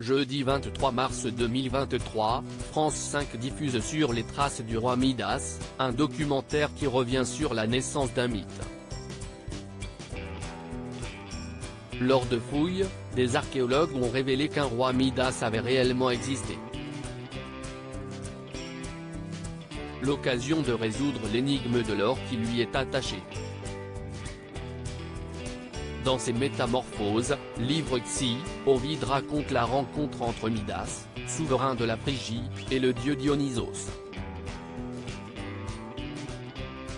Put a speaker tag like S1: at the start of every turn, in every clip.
S1: Jeudi 23 mars 2023, France 5 diffuse sur les traces du roi Midas, un documentaire qui revient sur la naissance d'un mythe. Lors de fouilles, des archéologues ont révélé qu'un roi Midas avait réellement existé. L'occasion de résoudre l'énigme de l'or qui lui est attaché. Dans ses Métamorphoses, livre Xi, Ovide raconte la rencontre entre Midas, souverain de la Phrygie, et le dieu Dionysos.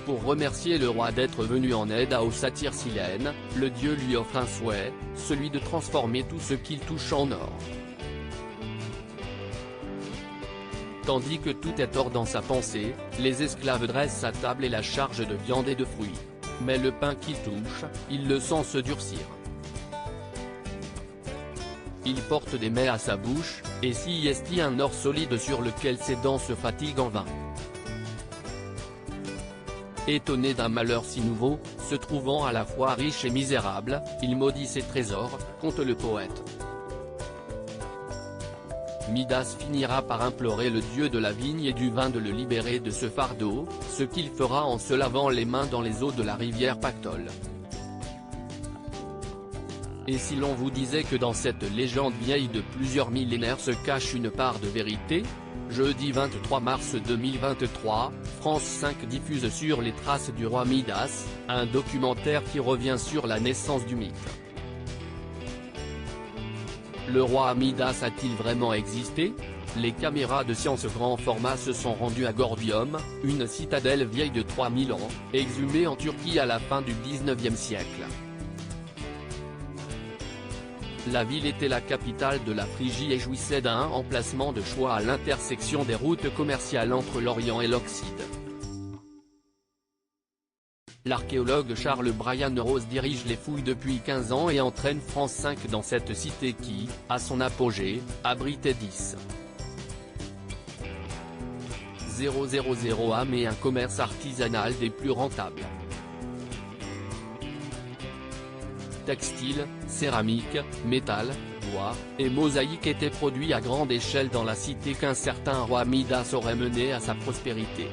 S1: Pour remercier le roi d'être venu en aide aux satyres Silène, le dieu lui offre un souhait, celui de transformer tout ce qu'il touche en or. Tandis que tout est or dans sa pensée, les esclaves dressent sa table et la charge de viande et de fruits. Mais le pain qu'il touche, il le sent se durcir. Il porte des mets à sa bouche, et s'y est un or solide sur lequel ses dents se fatiguent en vain. Étonné d'un malheur si nouveau, se trouvant à la fois riche et misérable, il maudit ses trésors, conte le poète. Midas finira par implorer le dieu de la vigne et du vin de le libérer de ce fardeau, ce qu'il fera en se lavant les mains dans les eaux de la rivière Pactole. Et si l'on vous disait que dans cette légende vieille de plusieurs millénaires se cache une part de vérité? Jeudi 23 mars 2023, France 5 diffuse sur les traces du roi Midas, un documentaire qui revient sur la naissance du mythe. Le roi Midas a-t-il vraiment existé? Les caméras de science grand format se sont rendues à Gordium, une citadelle vieille de 3000 ans, exhumée en Turquie à la fin du 19e siècle. La ville était la capitale de la Phrygie et jouissait d'un emplacement de choix à l'intersection des routes commerciales entre l'Orient et l'Occide. L'archéologue Charles Brian Rose dirige les fouilles depuis 15 ans et entraîne France 5 dans cette cité qui, à son apogée, abritait 10,000 âmes et un commerce artisanal des plus rentables. Textile, céramique, métal, bois, et mosaïque étaient produits à grande échelle dans la cité qu'un certain roi Midas aurait menée à sa prospérité.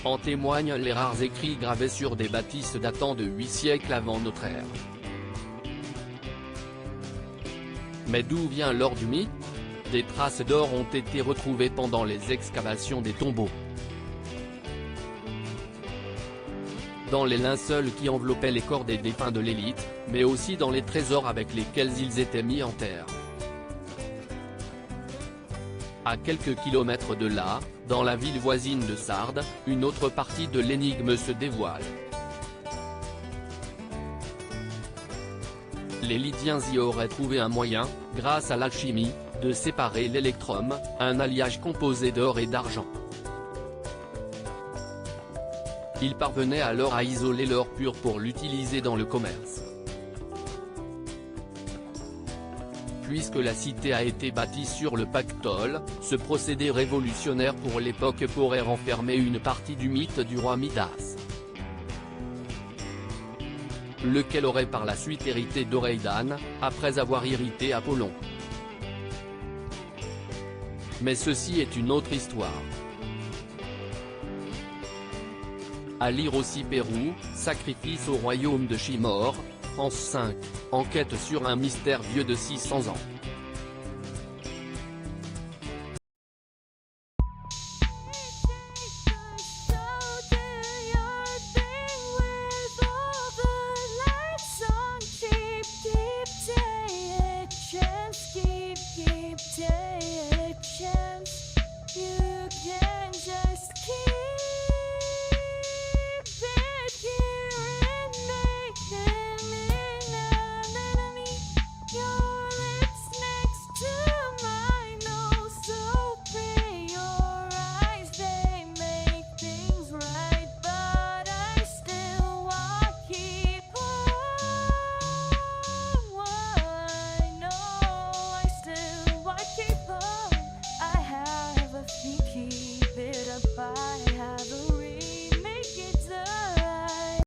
S1: En témoignent les rares écrits gravés sur des bâtisses datant de 8 siècles avant notre ère. Mais d'où vient l'or du mythe? Des traces d'or ont été retrouvées pendant les excavations des tombeaux. Dans les linceuls qui enveloppaient les corps des défunts de l'élite, mais aussi dans les trésors avec lesquels ils étaient mis en terre. À quelques kilomètres de là, dans la ville voisine de Sardes, une autre partie de l'énigme se dévoile. Les Lydiens y auraient trouvé un moyen, grâce à l'alchimie, de séparer l'électrum, un alliage composé d'or et d'argent. Ils parvenaient alors à isoler l'or pur pour l'utiliser dans le commerce. Puisque la cité a été bâtie sur le Pactole, ce procédé révolutionnaire pour l'époque pourrait renfermer une partie du mythe du roi Midas, lequel aurait par la suite hérité d'Oreidane, après avoir irrité Apollon. Mais ceci est une autre histoire. À lire aussi Pérou, sacrifice au royaume de Chimor, France 5, enquête sur un mystère vieux de 600 ans.